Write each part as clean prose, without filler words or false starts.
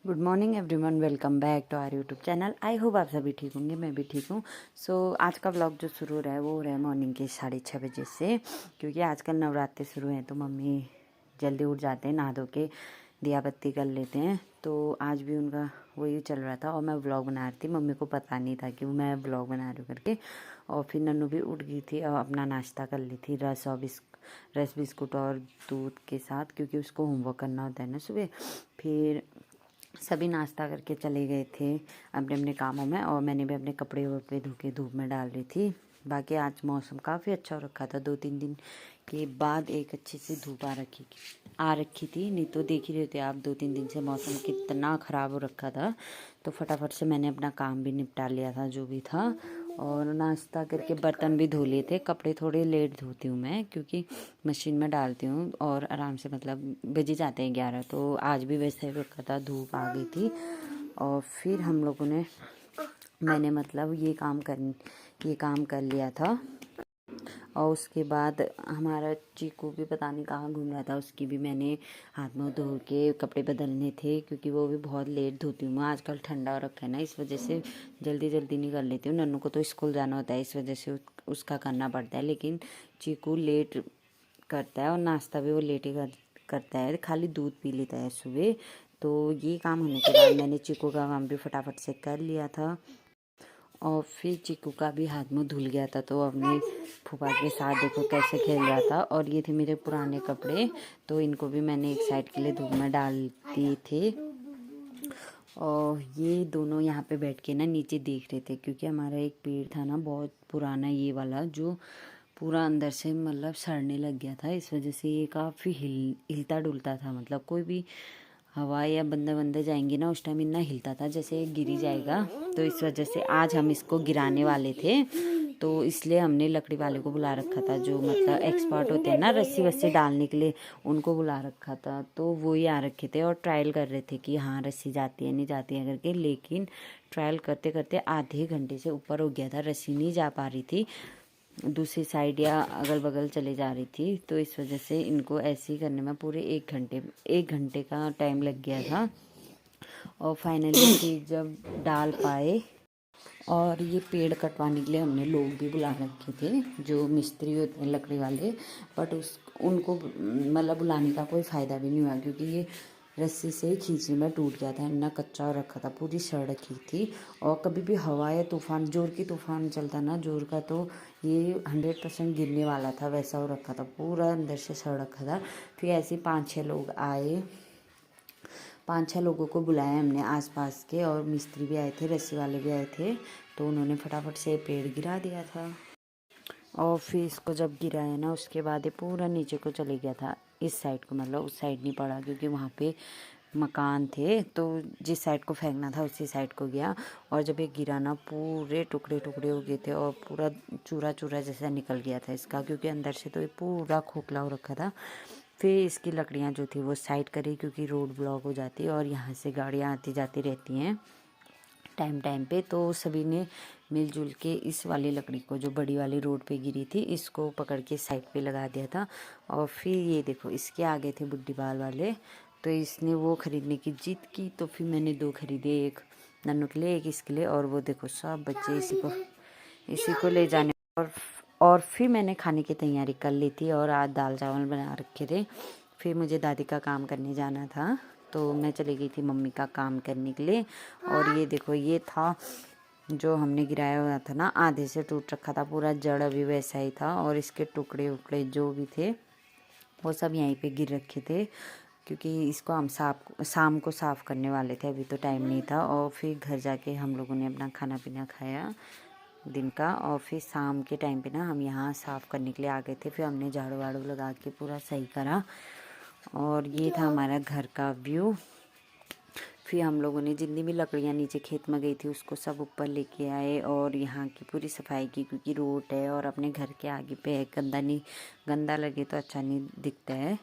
Good morning everyone, welcome back to our YouTube channel. I hope आप सभी ठीक होंगे, मैं भी ठीक हूँ। आज का व्लॉग जो शुरू हो रहा है वो हो रहा है मॉर्निंग के 6:30 बजे से, क्योंकि आजकल नवरात्रि शुरू हैं तो मम्मी जल्दी उठ जाते हैं, नहा धो के दिया बत्ती कर लेते हैं। तो आज भी उनका वही चल रहा था और मैं व्लॉग बना रही थी। मम्मी को पता नहीं था कि मैं व्लॉग बना रही हूँ करके। और फिर नन्नू भी उठ गई थी और अपना नाश्ता कर ली थी, रस बिस्कुट और दूध के साथ, क्योंकि उसको होमवर्क करना होता है ना सुबह। फिर सभी नाश्ता करके चले गए थे अपने अपने कामों में, और मैंने भी अपने कपड़े वपड़े धो के धूप में डाल रही थी। बाकी आज मौसम काफ़ी अच्छा हो रखा था, 2-3 दिन के बाद एक अच्छी सी धूप आ रखी थी। नहीं तो देख ही रहे थे आप, 2-3 दिन से मौसम कितना ख़राब हो रखा था। तो फटाफट से मैंने अपना काम भी निपटा लिया था जो भी था, और नाश्ता करके बर्तन भी धो लिए थे। कपड़े थोड़े लेट धोती हूँ मैं, क्योंकि मशीन में डालती हूँ और आराम से मतलब बज ही जाते हैं 11। तो आज भी वैसे ही रखा था, धूप आ गई थी। और फिर हम लोगों ने मैंने मतलब ये काम कर लिया था। और उसके बाद हमारा चीकू भी पता नहीं कहाँ घूम रहा था, उसकी भी मैंने हाथ मुँह धो के कपड़े बदलने थे, क्योंकि वो भी बहुत लेट धोती हूँ मैं। आजकल ठंडा हो रखा है ना, इस वजह से जल्दी जल्दी नहीं कर लेती हूँ। नन्नू को तो स्कूल जाना होता है, इस वजह से उसका करना पड़ता है। लेकिन चीकू लेट करता है और नाश्ता भी वो लेट ही करता है, खाली दूध पी लेता है सुबह। तो ये काम होने के बाद मैंने चीकू का काम भी फटाफट से कर लिया था। और फिर चीकू का भी हाथ मुँह धुल गया था, तो अपनी फूफा के साथ देखो कैसे खेल रहा था। और ये थे मेरे पुराने कपड़े, तो इनको भी मैंने एक साइड के लिए धूप में डाल दिए थे। और ये दोनों यहाँ पे बैठ के ना नीचे देख रहे थे, क्योंकि हमारा एक पेड़ था ना बहुत पुराना, ये वाला जो पूरा अंदर से मतलब सड़ने लग गया था। इस वजह से ये काफ़ी हिलता डुलता था, मतलब कोई भी हवा या बंदर जाएंगे ना उस टाइम इतना हिलता था जैसे गिर ही जाएगा। तो इस वजह से आज हम इसको गिराने वाले थे, तो इसलिए हमने लकड़ी वाले को बुला रखा था, जो मतलब एक्सपर्ट होते हैं ना रस्सी वस्सी डालने के लिए, उनको बुला रखा था। तो वो ही आ रखे थे और ट्रायल कर रहे थे कि हाँ रस्सी जाती है नहीं जाती है करके। लेकिन ट्रायल करते करते आधे घंटे से ऊपर हो गया था, रस्सी नहीं जा पा रही थी, दूसरी साइड या अगल बगल चले जा रही थी। तो इस वजह से इनको ऐसे ही करने में पूरे एक घंटे का टाइम लग गया था। और फाइनली फिर जब डाल पाए, और ये पेड़ कटवाने के लिए हमने लोग भी बुला रखे थे जो मिस्त्री होते हैं लकड़ी वाले। बट उनको मतलब बुलाने का कोई फ़ायदा भी नहीं हुआ, क्योंकि ये रस्सी से खींचने में टूट गया था, इतना कच्चा रखा था, पूरी सड़ रखी थी। और कभी भी हवा या तूफान, जोर की तूफान चलता ना जोर का, तो ये 100% गिरने वाला था, वैसा हो रखा था, पूरा अंदर से सड़ रखा था। फिर ऐसे 5-6 लोग आए, 5-6 लोगों को बुलाया हमने आसपास के, और मिस्त्री भी आए थे, रस्सी वाले भी आए थे। तो उन्होंने फटाफट से पेड़ गिरा दिया था। और फिर इसको जब गिराया ना उसके बाद ये पूरा नीचे को चले गया था, इस साइड को, मतलब उस साइड नहीं पड़ा, क्योंकि वहाँ पे मकान थे। तो जिस साइड को फेंकना था उसी साइड को गया। और जब ये गिरा ना पूरे टुकड़े टुकड़े हो गए थे, और पूरा चूरा चूरा जैसा निकल गया था इसका, क्योंकि अंदर से तो ये पूरा खोखला हो रखा था। फिर इसकी लकड़ियाँ जो थी वो साइड करी, क्योंकि रोड ब्लॉक हो जाती है और यहाँ से गाड़ियाँ आती जाती रहती हैं टाइम टाइम पे। तो सभी ने मिलजुल के इस वाली लकड़ी को, जो बड़ी वाली रोड पे गिरी थी, इसको पकड़ के साइड पे लगा दिया था। और फिर ये देखो इसके आगे थे बुड्ढी बाल वाले, तो इसने वो ख़रीदने की जिद की, तो फिर मैंने 2 खरीदे, एक नन्नू के लिए एक इसके लिए। और वो देखो सब बच्चे इसी को ले जाने। और फिर मैंने खाने की तैयारी कर ली थी, और आज दाल चावल बना रखे थे। फिर मुझे दादी का काम करने जाना था, तो मैं चली गई थी मम्मी का काम करने के लिए। और ये देखो ये था जो हमने गिराया हुआ था ना, आधे से टूट रखा था, पूरा जड़ अभी वैसा ही था, और इसके टुकड़े उकड़े जो भी थे वो सब यहीं पे गिर रखे थे, क्योंकि इसको हम शाम को साफ़ करने वाले थे, अभी तो टाइम नहीं था। और फिर घर जाके हम लोगों ने अपना खाना पीना खाया दिन का, और फिर शाम के टाइम पे ना हम यहाँ साफ़ करने के लिए आ गए थे। फिर हमने झाड़ू वाड़ू लगा के पूरा सही करा, और ये था हमारा घर का व्यू। फिर हम लोगों ने जितनी भी लकड़ियाँ नीचे खेत में गई थी उसको सब ऊपर लेके आए, और यहाँ की पूरी सफाई की, क्योंकि रोड है और अपने घर के आगे पे है, गंदा लगे तो अच्छा नहीं दिखता है।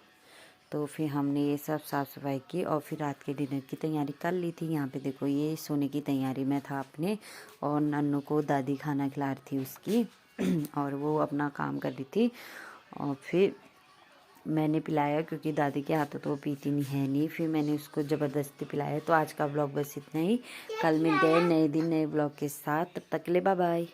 तो फिर हमने ये सब साफ़ सफाई की, और फिर रात के डिनर की तैयारी कर ली थी। यहाँ पे देखो ये सोने की तैयारी में था अपने, और नन्नू को दादी खाना खिला रही थी उसकी और वो अपना काम कर रही थी। और फिर मैंने पिलाया क्योंकि दादी के हाथों तो वो पीती नहीं है नहीं, फिर मैंने उसको ज़बरदस्ती पिलाया। तो आज का ब्लॉग बस इतना ही, कल मिलते हैं नए दिन नए ब्लॉग के साथ, तब तक के लिए बाय बाय।